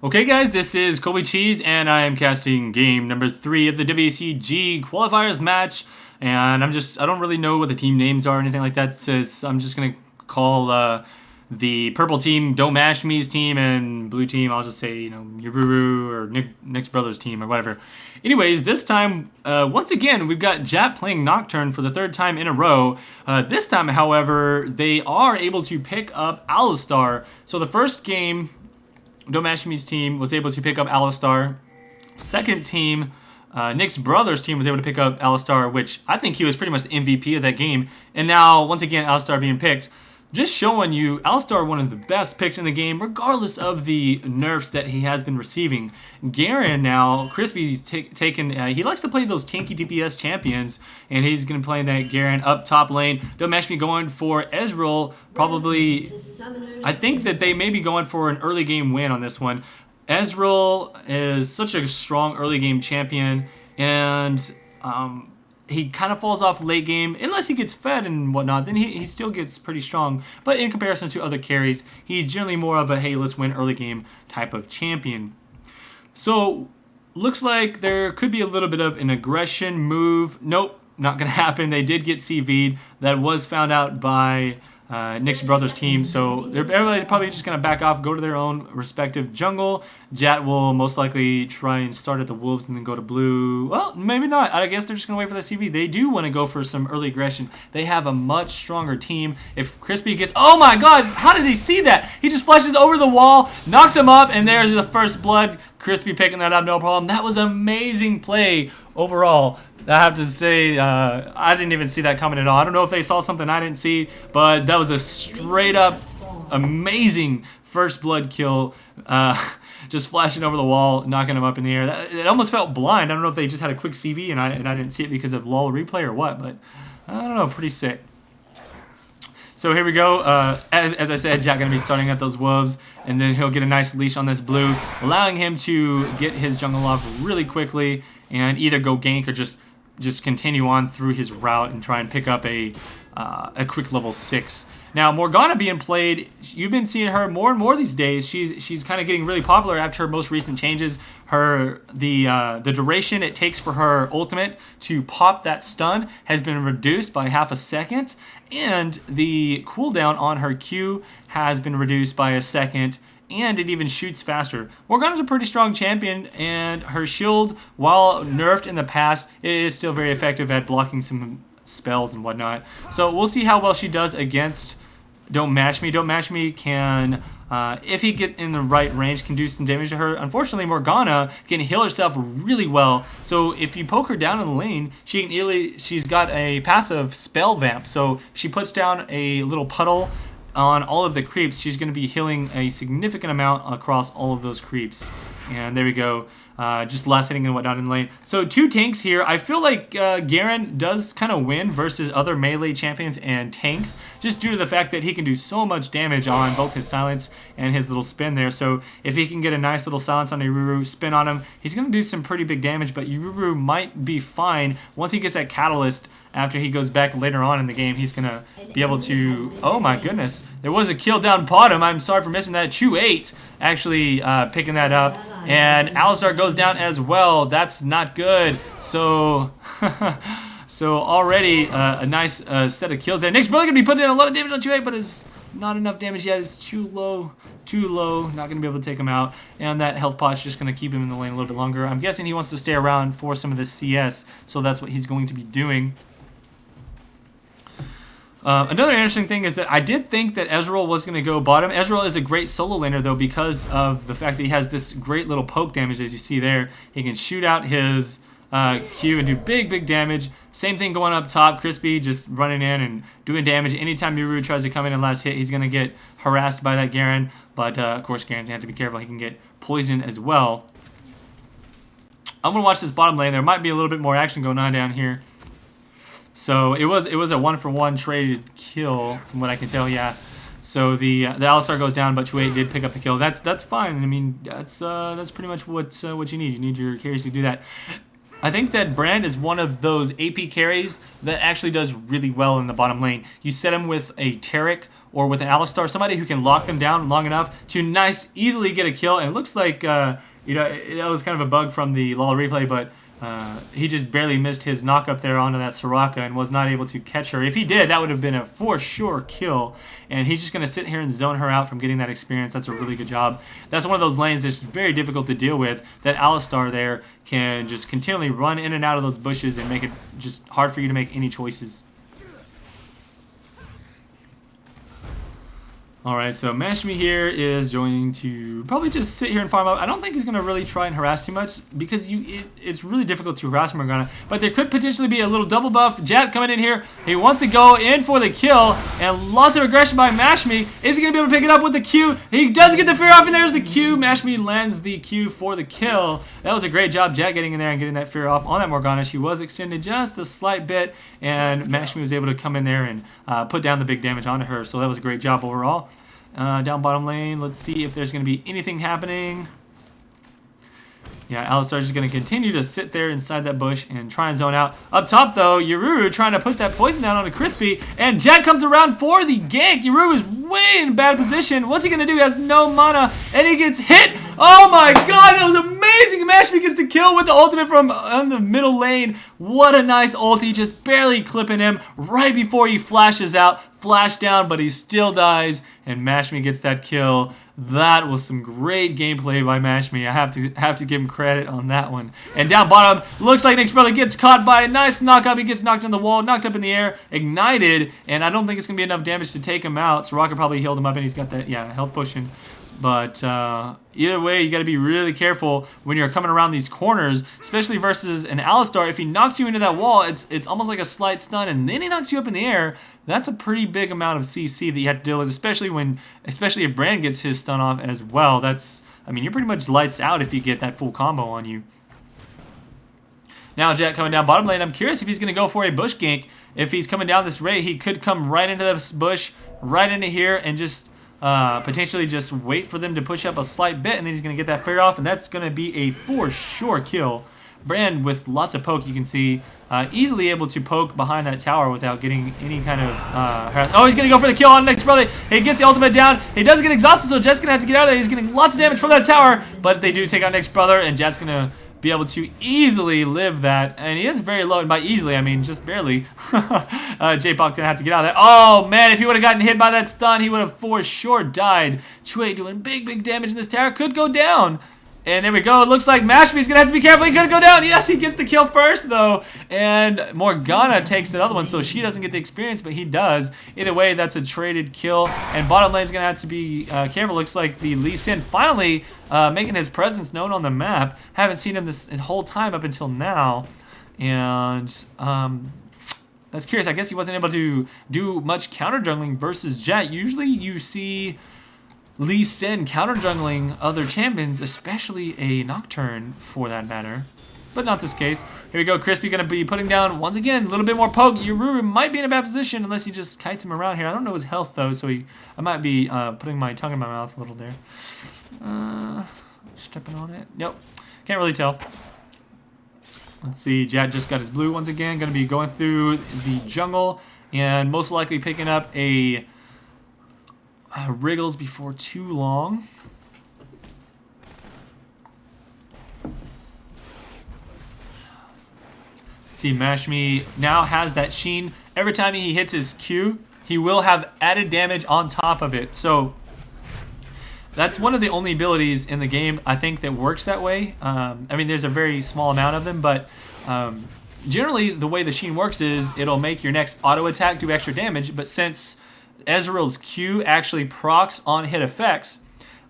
Okay guys, this is Colby Cheese and I am casting game number 3 of the WCG Qualifiers match, and I don't really know what the team names are or anything like that, so I'm just going to call the purple team Don't Mash Me's team, and blue team I'll just say, Yururu or Nick's brother's team or whatever. Anyways, this time, once again, we've got Jap playing Nocturne for the 3rd time in a row. This time, however, they are able to pick up Alistar. So the first game, Domashmi's team was able to pick up Alistar. Second team, Nick's brother's team was able to pick up Alistar, which I think he was pretty much the MVP of that game. And now, once again, Alistar being picked. Just showing you, Alistar one of the best picks in the game, regardless of the nerfs that he has been receiving. Garen now, Crispy's taken, he likes to play those tanky DPS champions, and he's going to play that Garen up top lane. Domashmi going for Ezreal, probably, I think that they may be going for an early game win on this one. Ezreal is such a strong early game champion, and he kind of falls off late game, unless he gets fed and whatnot, then he still gets pretty strong. But in comparison to other carries, he's generally more of a, hey, let's win early game type of champion. So, looks like there could be a little bit of an aggression move. Nope, not going to happen. They did get CV'd. That was found out by Nick's brother's team, so everybody's probably just going to back off, go to their own respective jungle. Jat will most likely try and start at the Wolves and then go to blue. Well, maybe not. I guess they're just going to wait for the CV. They do want to go for some early aggression. They have a much stronger team. If Crispy gets... Oh my god, how did he see that? He just flashes over the wall, knocks him up, and there's the first blood. Crispy picking that up, no problem. That was amazing play overall. I have to say, I didn't even see that coming at all. I don't know if they saw something I didn't see, but that was a straight up amazing first blood kill. Just flashing over the wall, knocking him up in the air. It almost felt blind. I don't know if they just had a quick CV and I didn't see it because of LOL replay or what, but I don't know, pretty sick. So here we go. As I said, Jack going to be starting at those wolves, and then he'll get a nice leash on this blue, allowing him to get his jungle off really quickly and either go gank or just continue on through his route and try and pick up a quick level 6. Now, Morgana being played, you've been seeing her more and more these days. She's kind of getting really popular after her most recent changes. The duration it takes for her ultimate to pop that stun has been reduced by half a second, and the cooldown on her Q has been reduced by a second, and it even shoots faster. Morgana's a pretty strong champion, and her shield, while nerfed in the past, it is still very effective at blocking some spells and whatnot. So we'll see how well she does against Don't Mash Me. Don't Mash Me can, if he get in the right range, can do some damage to her. Unfortunately, Morgana can heal herself really well. So if you poke her down in the lane, she's got a passive spell vamp. So if she puts down a little puddle on all of the creeps, she's going to be healing a significant amount across all of those creeps. And there we go. Just last hitting and whatnot in the lane. So 2 tanks here. I feel like Garen does kind of win versus other melee champions and tanks, just due to the fact that he can do so much damage on both his silence and his little spin there. So if he can get a nice little silence on Yururu, spin on him, he's going to do some pretty big damage, but Yururu might be fine once he gets that catalyst. After he goes back later on in the game, he's going to be able to... Oh my goodness. There was a kill down bottom. I'm sorry for missing that. Chew 8 actually picking that up. And Alistar goes down as well. That's not good. So... so already a nice set of kills there. Nick's really going to be putting in a lot of damage on Chew 8, but it's not enough damage yet. It's too low. Too low. Not going to be able to take him out. And that health pot's just going to keep him in the lane a little bit longer. I'm guessing he wants to stay around for some of the CS. So that's what he's going to be doing. Another interesting thing is that I did think that Ezreal was going to go bottom. Ezreal is a great solo laner, though, because of the fact that he has this great little poke damage, as you see there. He can shoot out his Q and do big damage. Same thing going up top. Crispy just running in and doing damage. Anytime Yururu tries to come in and last hit, he's going to get harassed by that Garen. But, of course, Garen's going to have to be careful. He can get poisoned as well. I'm going to watch this bottom lane. There might be a little bit more action going on down here. So it was a 1-for-1 traded kill from what I can tell, yeah. So the Alistar goes down, but Chew8 did pick up the kill. That's fine. I mean, that's pretty much what you need. You need your carries to do that. I think that Brand is one of those AP carries that actually does really well in the bottom lane. You set him with a Taric or with an Alistar, somebody who can lock them down long enough to easily get a kill. And it looks like, you know, that was kind of a bug from the LoL replay, but he just barely missed his knock up there onto that Soraka and was not able to catch her. If he did, that would have been a for sure kill. And he's just going to sit here and zone her out from getting that experience. That's a really good job. That's one of those lanes that's very difficult to deal with. That Alistar there can just continually run in and out of those bushes and make it just hard for you to make any choices. Alright, so Mashmi here is going to probably just sit here and farm up. I don't think he's going to really try and harass too much because it's really difficult to harass Morgana. But there could potentially be a little double buff. Jet coming in here. He wants to go in for the kill. And lots of aggression by Mashmi. Is he going to be able to pick it up with the Q? He does get the fear off, and there's the Q. Mashmi lands the Q for the kill. That was a great job, Jet, getting in there and getting that fear off on that Morgana. She was extended just a slight bit, and Mashmi was able to come in there and put down the big damage onto her. So that was a great job overall. Down bottom lane, let's see if there's going to be anything happening. Yeah, Alistar's just going to continue to sit there inside that bush and try and zone out. Up top, though, Yoru trying to put that poison out on a Crispy, and Jet comes around for the gank. Yoru is way in bad position. What's he going to do? He has no mana, and he gets hit. Oh my god, that was amazing. Mashmi gets the kill with the ultimate from on the middle lane. What a nice ulti, just barely clipping him right before he flashes out. Flash down, but he still dies, and Mashmi gets that kill. That was some great gameplay by Mashmi. I have to give him credit on that one. And down bottom, looks like Nick's brother gets caught by a nice knock up. He gets knocked on the wall, knocked up in the air, ignited, and I don't think it's going to be enough damage to take him out. Soraka probably healed him up, and he's got that, yeah, health potion. But either way, you got to be really careful when you're coming around these corners, especially versus an Alistar. If he knocks you into that wall, it's almost like a slight stun, and then he knocks you up in the air. That's a pretty big amount of CC that you have to deal with, especially if Brand gets his stun off as well. I mean, you're pretty much lights out if you get that full combo on you. Now Jet coming down bottom lane. I'm curious if he's going to go for a bush gank. If he's coming down this rate, he could come right into this bush, right into here, and just potentially just wait for them to push up a slight bit, and then he's going to get that fear off, and that's going to be a for sure kill. Brand with lots of poke, you can see, easily able to poke behind that tower without getting any kind of oh, he's going to go for the kill on Nick's brother. He gets the ultimate down. He does get exhausted, so Jet's going to have to get out of there. He's getting lots of damage from that tower, but they do take out Nick's brother, and Jet's going to be able to easily live that. And he is very low, and by easily, I mean just barely. J-Pop going to have to get out of there. Oh, man, if he would have gotten hit by that stun, he would have for sure died. Chue doing big damage in this tower. Could go down. And there we go. It looks like Mashmi's going to have to be careful. He could go down. Yes, he gets the kill first, though. And Morgana takes the other one, so she doesn't get the experience, but he does. Either way, that's a traded kill. And bottom lane's going to have to be careful. Looks like the Lee Sin finally making his presence known on the map. Haven't seen him this whole time up until now. And that's curious. I guess he wasn't able to do much counter jungling versus Jet. Usually you see Lee Sin counter jungling other champions, especially a Nocturne for that matter. But not this case. Here we go. Crispy going to be putting down, once again, a little bit more poke. Yoru might be in a bad position unless he just kites him around here. I don't know his health, though, so I might be putting my tongue in my mouth a little there. Stepping on it. Nope. Can't really tell. Let's see. Jet just got his blue once again. Going to be going through the jungle and most likely picking up a Wriggles before too long. See, Mashmi now has that sheen. Every time he hits his Q, he will have added damage on top of it. So that's one of the only abilities in the game, I think, that works that way. I mean, there's a very small amount of them, but generally the way the sheen works is it'll make your next auto attack do extra damage, but since Ezreal's Q actually procs on hit effects,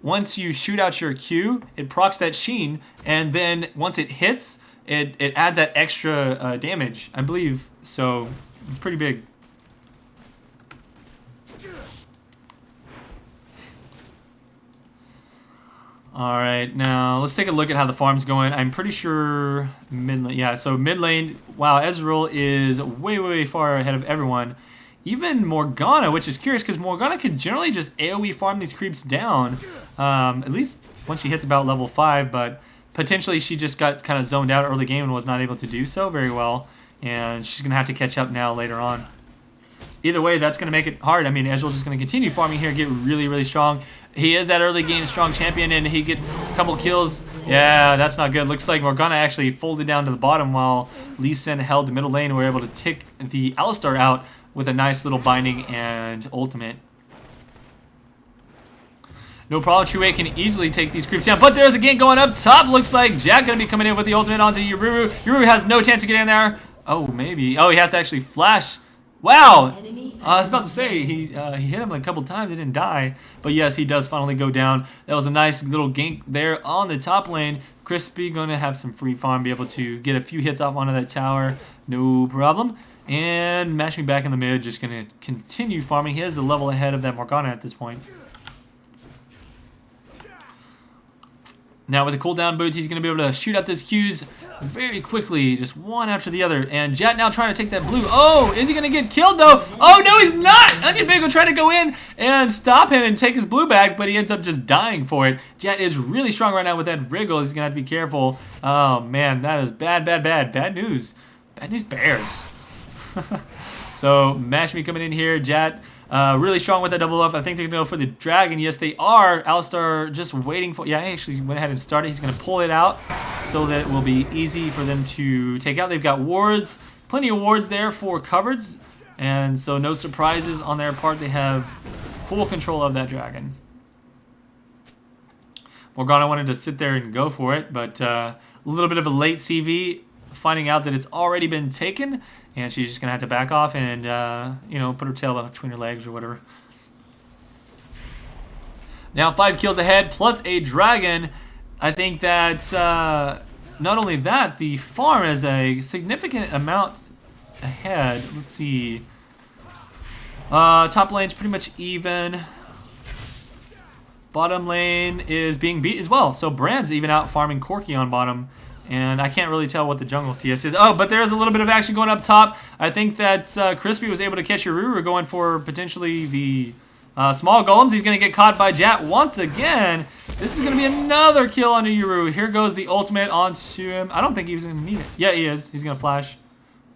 once you shoot out your Q, it procs that sheen, and then once it hits, it adds that extra damage, I believe. So it's pretty big. Alright, now let's take a look at how the farm's going. I'm pretty sure mid lane, yeah, so mid lane, wow, Ezreal is way far ahead of everyone. Even Morgana, which is curious because Morgana can generally just AoE farm these creeps down, at least once she hits about level 5, but potentially she just got kind of zoned out early game and was not able to do so very well, and she's going to have to catch up now later on. either way, that's going to make it hard. I mean, Ezreal's just going to continue farming here, get really, really strong. He is that early game strong champion, and he gets a couple kills. Yeah, that's not good. Looks like Morgana actually folded down to the bottom while Lee Sin held the middle lane and were able to tick the Alistar out with a nice little binding and ultimate. No problem, Chue can easily take these creeps down, but there's a gank going up top. Looks like Jack going to be coming in with the ultimate onto Yururu. Yururu has no chance to get in there. Oh, maybe. Oh, he has to actually flash. Wow. I was about to say, he hit him like a couple times. He didn't die. But yes, he does finally go down. That was a nice little gank there on the top lane. Crispy going to have some free farm, be able to get a few hits off onto that tower. No problem. And Mash Me back in the mid, just going to continue farming. He is a level ahead of that Morgana at this point. Now with the cooldown boots, he's going to be able to shoot out this Q's very quickly, just one after the other. And Jet now trying to take that blue. Oh, is he going to get killed though? Oh, no, he's not! Onion Bagel trying to go in and stop him and take his blue back, but he ends up just dying for it. Jet is really strong right now with that wriggle. He's going to have to be careful. Oh, man, that is bad, bad, bad. Bad news. Bad news bears. So, Mash Me coming in here. Jet really strong with that double buff. I think they're going to go for the dragon. Yes, they are. Alistar just waiting for... Yeah, he actually went ahead and started. He's going to pull it out so that it will be easy for them to take out. They've got wards. Plenty of wards there for coverage. And so no surprises on their part. They have full control of that dragon. Morgana wanted to sit there and go for it, but a little bit of a late CV, finding out that it's already been taken. And she's just going to have to back off and, you know, put her tail between her legs or whatever. Now 5 kills ahead plus a dragon. I think that not only that, the farm is a significant amount ahead. Let's see. Top lane's pretty much even. Bottom lane is being beat as well. So Brand's even out farming Corki on bottom. And I can't really tell what the jungle CS is. Oh, but there's a little bit of action going up top. I think that Crispy was able to catch Yururu going for potentially the small golems. He's going to get caught by Jat once again. This is going to be another kill on Yururu. Here goes the ultimate onto him. I don't think he's going to need it. Yeah, he is. He's going to flash.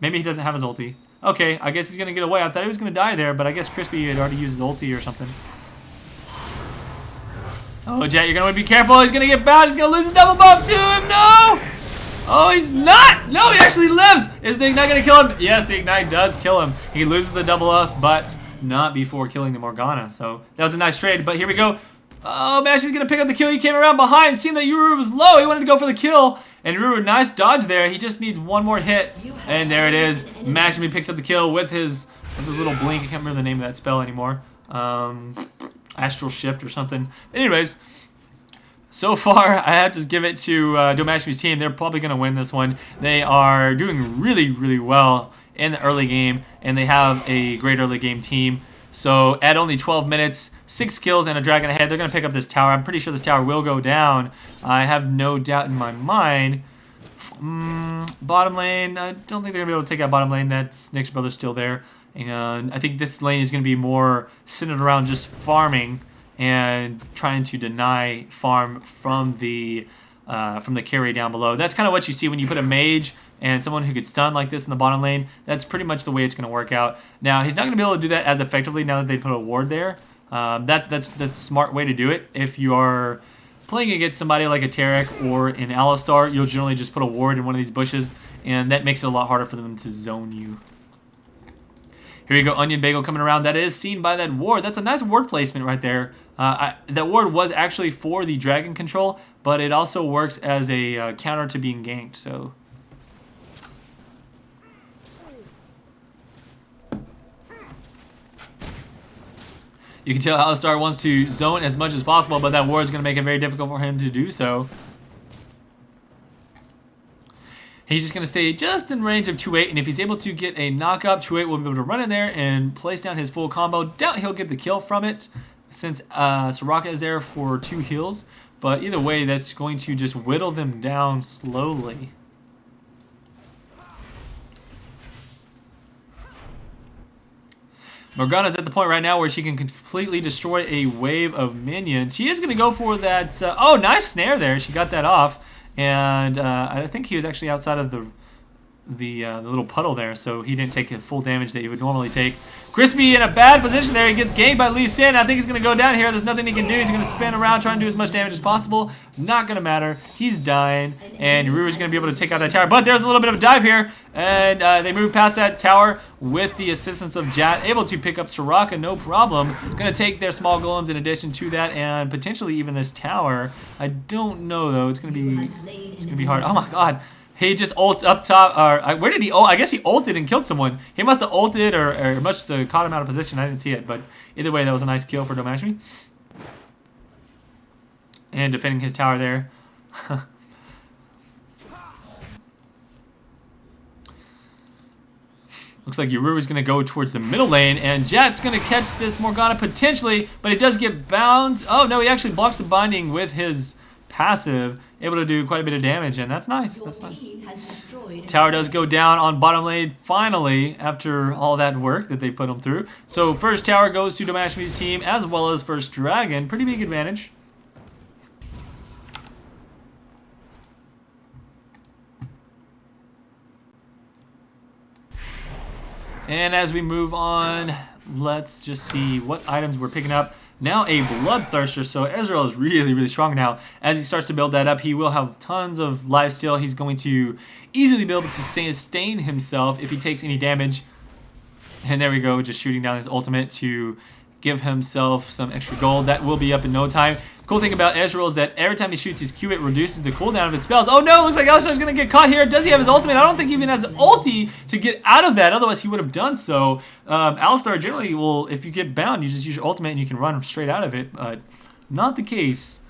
Maybe he doesn't have his ulti. Okay, I guess he's going to get away. I thought he was going to die there, but I guess Crispy had already used his ulti or something. Oh, Jet, you're going to be careful. He's going to get bound. He's going to lose his double buff to him. No! Oh, he's not! No, he actually lives! Is the Ignite going to kill him? Yes, the Ignite does kill him. He loses the double buff, but not before killing the Morgana. So that was a nice trade, but here we go. Oh, Mash was going to pick up the kill. He came around behind, seeing that Yururu was low. He wanted to go for the kill. And Yururu, nice dodge there. He just needs one more hit. And there it is. Mashmi picks up the kill with his little blink. I can't remember the name of that spell anymore. Astral Shift or something. Anyways, so far, I have to give it to Domashmi's team. They're probably going to win this one. They are doing really, really well in the early game, and they have a great early game team. So at only 12 minutes, 6 kills and a dragon ahead, they're going to pick up this tower. I'm pretty sure this tower will go down. I have no doubt in my mind. Bottom lane, I don't think they're going to be able to take out bottom lane. That's Nick's brother still there. And I think this lane is going to be more centered around just farming and trying to deny farm from the carry down below. That's kind of what you see when you put a mage and someone who could stun like this in the bottom lane. That's pretty much the way it's going to work out. Now, he's not going to be able to do that as effectively now that they put a ward there. That's the smart way to do it. If you are playing against somebody like a Tarek or an Alistar, you'll generally just put a ward in one of these bushes, and that makes it a lot harder for them to zone you. Here you go, Onion Bagel coming around. That is seen by that ward. That's a nice ward placement right there. That ward was actually for the dragon control, but it also works as a counter to being ganked. So you can tell Alistar wants to zone as much as possible, but that ward is going to make it very difficult for him to do so. He's just going to stay just in range of 2-8, and if he's able to get a knock-up, 2-8 will be able to run in there and place down his full combo. Doubt he'll get the kill from it, since Soraka is there for 2 heals. But either way, that's going to just whittle them down slowly. Morgana's at the point right now where she can completely destroy a wave of minions. She is going to go for that... oh, nice snare there. She got that off. And I think he was actually outside of the the little puddle there, so he didn't take the full damage that he would normally take. Crispy in a bad position there. He gets ganked by Lee Sin. I think he's going to go down here. There's nothing he can do. He's going to spin around, trying to do as much damage as possible. Not going to matter. He's dying, and Ruru's going to be able to take out that tower. But there's a little bit of a dive here, and they move past that tower with the assistance of Jat, able to pick up Soraka, no problem. Going to take their small golems in addition to that, and potentially even this tower. I don't know, though. It's going to be hard. Oh, my God. He just ults up top, or where did he ult? I guess he ulted and killed someone. He must have ulted or must have caught him out of position. I didn't see it, but either way, that was a nice kill for Domashmi. And defending his tower there. Looks like Yuru's going to go towards the middle lane, and Jet's going to catch this Morgana potentially, but it does get bound. Oh, no, he actually blocks the binding with his passive, able to do quite a bit of damage, and that's nice. That's nice. Tower does go down on bottom lane finally after all that work that they put him through. So first tower goes to Domashmi's team as well as first dragon. Pretty big advantage. And as we move on, let's just see what items we're picking up. Now a Bloodthirster, so Ezreal is really, really strong now. As he starts to build that up, he will have tons of lifesteal. He's going to easily be able to sustain himself if he takes any damage. And there we go, just shooting down his ultimate to give himself some extra gold. That will be up in no time. The cool thing about Ezreal is that every time he shoots his Q, it reduces the cooldown of his spells. Oh no, looks like Alistar's going to get caught here. Does he have his ultimate? I don't think he even has an ulti to get out of that. Otherwise, he would have done so. Alistar generally will, if you get bound, you just use your ultimate and you can run straight out of it. But not the case.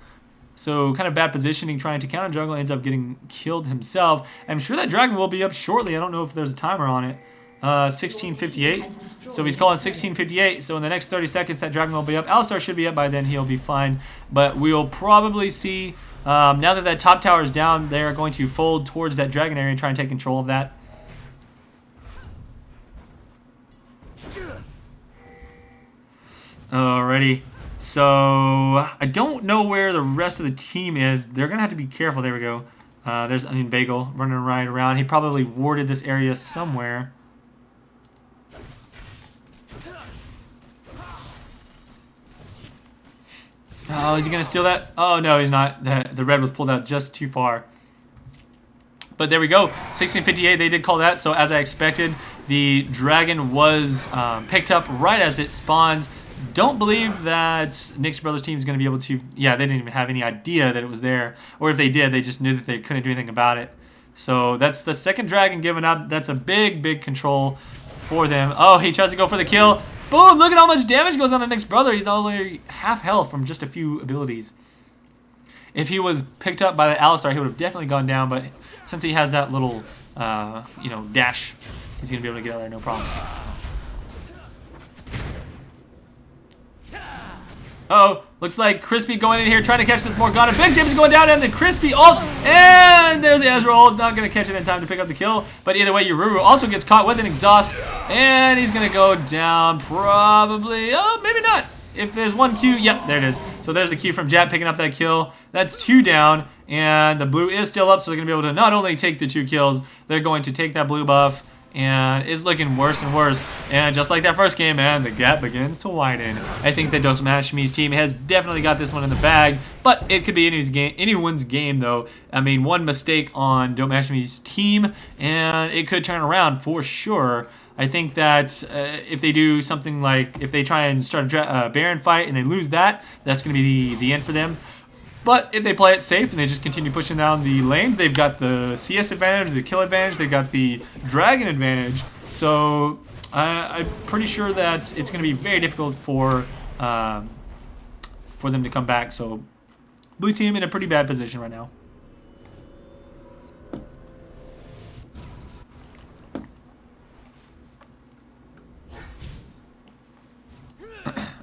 So kind of bad positioning, trying to counter jungle, ends up getting killed himself. I'm sure that dragon will be up shortly. I don't know if there's a timer on it. 1658. So he's calling 1658. So in the next 30 seconds, that dragon will be up. Alistar should be up by then. He'll be fine. But we'll probably see, now that that top tower is down, they're going to fold towards that dragon area and try and take control of that. Alrighty. So I don't know where the rest of the team is. They're going to have to be careful. There we go. There's Bagel running right around. He probably warded this area somewhere. Oh, is he going to steal that? Oh, no, he's not. The red was pulled out just too far. But there we go. 1658, they did call that. So as I expected, the dragon was picked up right as it spawns. Don't believe that Nick's brother's team is going to be able to... Yeah, they didn't even have any idea that it was there. Or if they did, they just knew that they couldn't do anything about it. So that's the second dragon given up. That's a big, big control for them. Oh, he tries to go for the kill. Boom! Look at how much damage goes on to Nick's brother. He's only half health from just a few abilities. If he was picked up by the Alistar, he would have definitely gone down. But since he has that little, dash, he's going to be able to get out of there no problem. Uh-oh, looks like Crispy going in here trying to catch this Morgana. Big damage going down, and the Crispy ult, and there's the Ezreal ult. Not going to catch it in time to pick up the kill, but either way, Yururu also gets caught with an exhaust, and he's going to go down probably, oh, maybe not. If there's one Q, yep, there it is. So there's the Q from Jat picking up that kill. That's 2 down, and the blue is still up, so they're going to be able to not only take the 2 kills, they're going to take that blue buff, and it's looking worse and worse. And just like that first game, man, the gap begins to widen. I think that Domashmi's team has definitely got this one in the bag, but it could be anyone's game, though. I mean, one mistake on Domashmi's team, and it could turn around for sure. I think that if they do something like, if they try and start a Baron fight and they lose that, that's going to be the end for them. But if they play it safe and they just continue pushing down the lanes, they've got the CS advantage, the kill advantage, they've got the dragon advantage. So I'm pretty sure that it's going to be very difficult for them to come back. So blue team in a pretty bad position right now.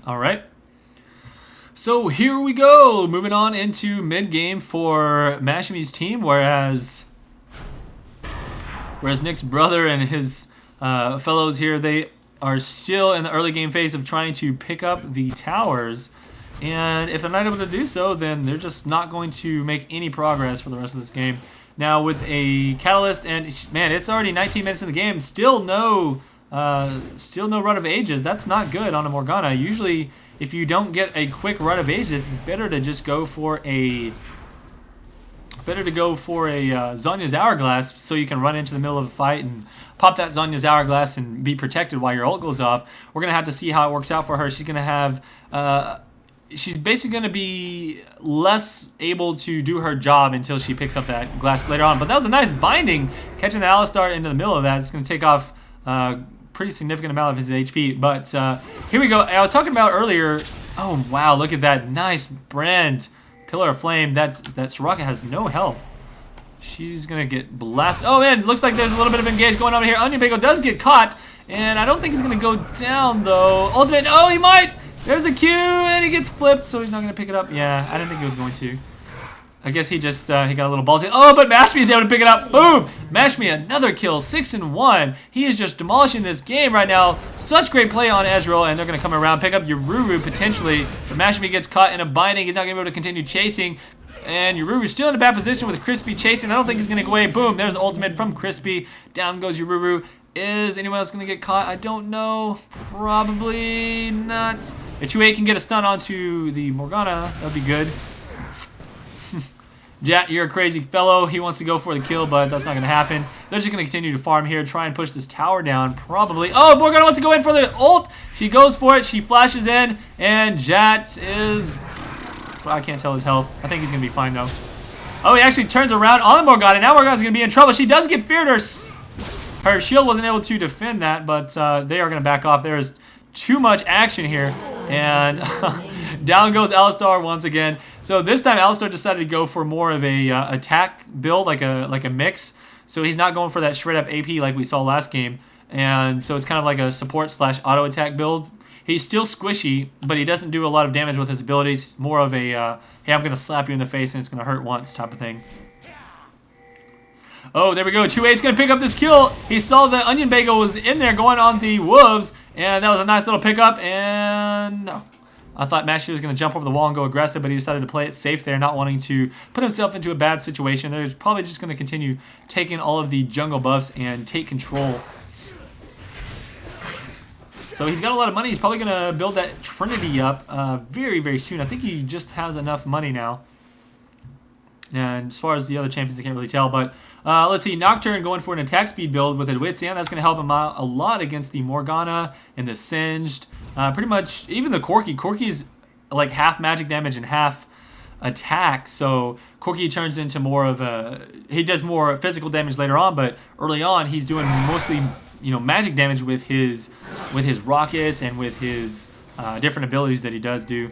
All right. So here we go, moving on into mid-game for Mashmi's team, whereas Nick's brother and his fellows here, they are still in the early game phase of trying to pick up the towers. And if they're not able to do so, then they're just not going to make any progress for the rest of this game. Now with a Catalyst, and man, it's already 19 minutes in the game. Still no run of ages. That's not good on a Morgana. Usually, if you don't get a quick run of ages, it's better to just go for a Zhonya's Hourglass so you can run into the middle of a fight and pop that Zhonya's Hourglass and be protected while your ult goes off. We're going to have to see how it works out for her. She's going to have... she's basically going to be less able to do her job until she picks up that glass later on. But that was a nice binding, catching the Alistar into the middle of that. It's going to take off a pretty significant amount of his HP. But here we go. I was talking about earlier... Oh, wow, look at that nice brand... Pillar of Flame. That Soraka has no health. She's gonna get blasted. Oh man, looks like there's a little bit of engage going on here. Onion Bagel does get caught, and I don't think he's gonna go down though. Ultimate. Oh, he might. There's a Q, and he gets flipped, so he's not gonna pick it up. Yeah, I didn't think he was going to. I guess he just he got a little ballsy. Oh, but Mashme is able to pick it up. Boom! Mashme, another kill, 6-1. He is just demolishing this game right now. Such great play on Ezreal, and they're going to come around, pick up Yururu potentially. But Mashme gets caught in a binding. He's not going to be able to continue chasing. And Yururu's still in a bad position with Crispy chasing. I don't think he's going to go away. Boom, there's the ultimate from Crispy. Down goes Yururu. Is anyone else going to get caught? I don't know. Probably not. If 2-8 can get a stun onto the Morgana, that would be good. Jat, you're a crazy fellow. He wants to go for the kill, but that's not going to happen. They're just going to continue to farm here, try and push this tower down, probably. Oh, Morgana wants to go in for the ult. She goes for it. She flashes in, and Jat is... I can't tell his health. I think he's going to be fine, though. Oh, he actually turns around on Morgana. Now Morgana's going to be in trouble. She does get feared. Her shield wasn't able to defend that, but they are going to back off. There is too much action here, and... Down goes Alistar once again. So this time Alistar decided to go for more of a attack build, like a mix. So he's not going for that shred up AP like we saw last game. And so it's kind of like a support / auto attack build. He's still squishy, but he doesn't do a lot of damage with his abilities. More of a, hey, I'm going to slap you in the face and it's going to hurt once type of thing. Oh, there we go. 2-8's going to pick up this kill. He saw the Onion Bagel was in there going on the Wolves. And that was a nice little pickup. And no. I thought Mashme was going to jump over the wall and go aggressive, but he decided to play it safe there, not wanting to put himself into a bad situation. They're probably just going to continue taking all of the jungle buffs and take control. So he's got a lot of money. He's probably going to build that Trinity up very, very soon. I think he just has enough money now. And as far as the other champions, I can't really tell. But let's see. Nocturne going for an attack speed build with Wits, and that's going to help him out a lot against the Morgana and the Singed. Pretty much, even the Corki. Corki's like half magic damage and half attack. So Corki turns into more of a... He does more physical damage later on, but early on, he's doing mostly, magic damage with his rockets and with his different abilities that he does do.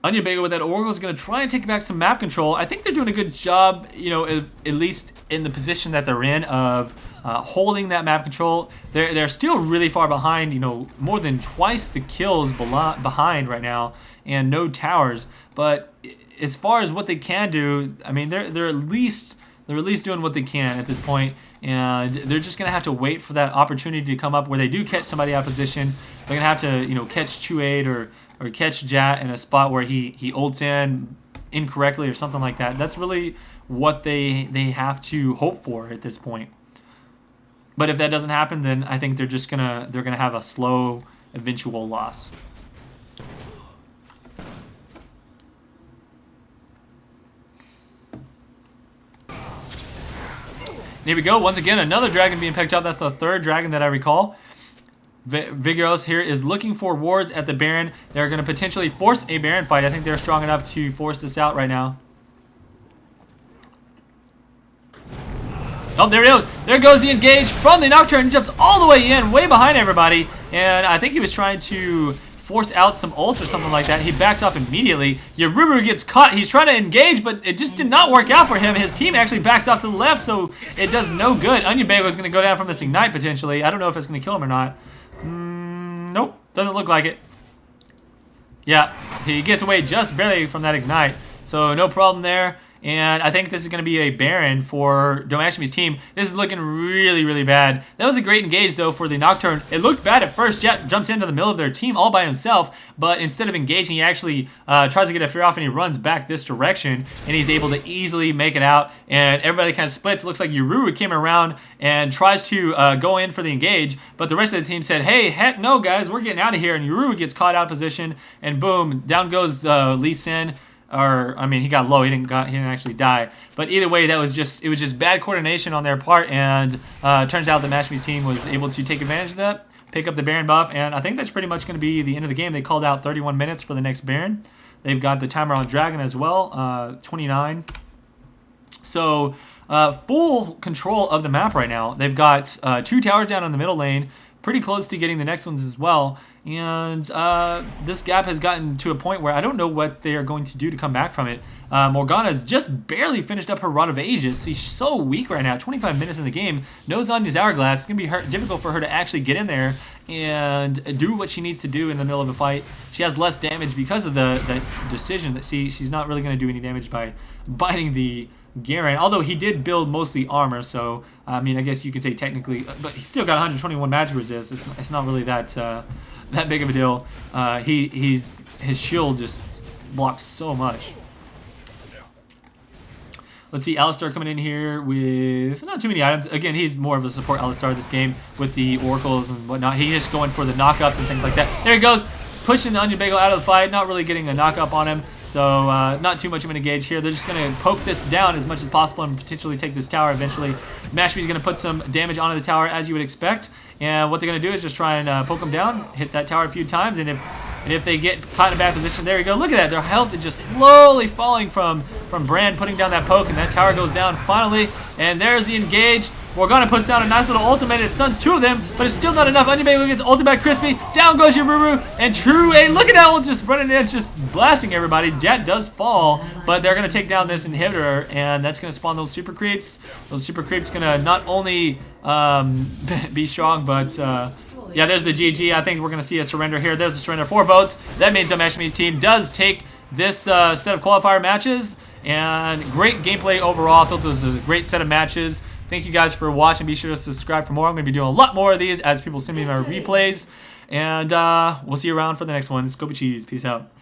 Onion Bagel with that Oracle is going to try and take back some map control. I think they're doing a good job, at least in the position that they're in of holding that map control. They're still really far behind, more than twice the kills behind right now, and no towers. But as far as what they can do, I mean, they're at least doing what they can at this point, and they're just gonna have to wait for that opportunity to come up where they do catch somebody out of position. They're gonna have to, catch 2-8 or catch Jat in a spot where he ults in incorrectly or something like that. That's really what they have to hope for at this point. But if that doesn't happen, then I think they're gonna have a slow eventual loss. Here we go. Once again, another dragon being picked up. That's the third dragon that I recall. Vigourously here is looking for wards at the Baron. They're going to potentially force a Baron fight. I think they're strong enough to force this out right now. Oh, there it is. There goes the engage from the Nocturne. He jumps all the way in, way behind everybody. And I think he was trying to force out some ults or something like that. He backs off immediately. Yururu gets caught. He's trying to engage, but it just did not work out for him. His team actually backs off to the left, so it does no good. Onion Bagel is going to go down from this Ignite, potentially. I don't know if it's going to kill him or not. Nope, doesn't look like it. Yeah, he gets away just barely from that Ignite, so no problem there. and I think this is going to be a Baron for Domashmi's team. This is looking really, really bad. That was a great engage, though, for the Nocturne. It looked bad at first. Jet jumps into the middle of their team all by himself, but instead of engaging, he actually tries to get a fear off, and he runs back this direction, and he's able to easily make it out, and everybody kind of splits. It looks like Yuru came around and tries to go in for the engage, but the rest of the team said, hey, heck no, guys, we're getting out of here, and Yuru gets caught out of position, and boom, down goes Lee Sin. Or, I mean, he got low. He didn't actually die. But either way, it was just bad coordination on their part, and turns out the Mashmi's team was able to take advantage of that, pick up the Baron buff, and I think that's pretty much going to be the end of the game. They called out 31 minutes for the next Baron. They've got the timer on Dragon as well, 29. So, full control of the map right now. They've got 2 towers down in the middle lane, pretty close to getting the next ones as well. And this gap has gotten to a point where I don't know what they are going to do to come back from it. Morgana's just barely finished up her Rod of Aegis. She's so weak right now, 25 minutes in the game. No Zanya's Hourglass. It's going to be difficult for her to actually get in there and do what she needs to do in the middle of a fight. She has less damage because of the decision that she's not really going to do any damage by biting the Garen, although he did build mostly armor, so I mean, I guess you could say technically, but he's still got 121 magic resist. It's not really that big of a deal. His shield just blocks so much. Let's see, Alistar coming in here with not too many items. Again, he's more of a support Alistar this game with the oracles and whatnot. He's just going for the knockups and things like that. There he goes, pushing the Onion Bagel out of the fight, not really getting a knockup on him. So not too much of an engage here. They're just going to poke this down as much as possible and potentially take this tower eventually. Mashmi's going to put some damage onto the tower as you would expect. And what they're going to do is just try and poke them down, hit that tower a few times, and if they get caught in a bad position, there you go. Look at that. Their health is just slowly falling from Brand putting down that poke, and that tower goes down finally. And there's the engage. Morgana puts down a nice little ultimate. It stuns 2 of them, but it's still not enough. Onion Bagel gets ultimate by Crispy. Down goes Yururu. And True A. Look at that ult just running in, just blasting everybody. Jet does fall, but they're going to take down this inhibitor, and that's going to spawn those super creeps. Those super creeps going to not only be strong, but yeah, there's the GG. I think we're going to see a surrender here. There's a surrender. 4 votes. That means Domashmi's team does take this set of qualifier matches, and great gameplay overall. I thought this was a great set of matches. Thank you guys for watching. Be sure to subscribe for more. I'm going to be doing a lot more of these as people send me my replays. And we'll see you around for the next one. It's Colby Cheese. Peace out.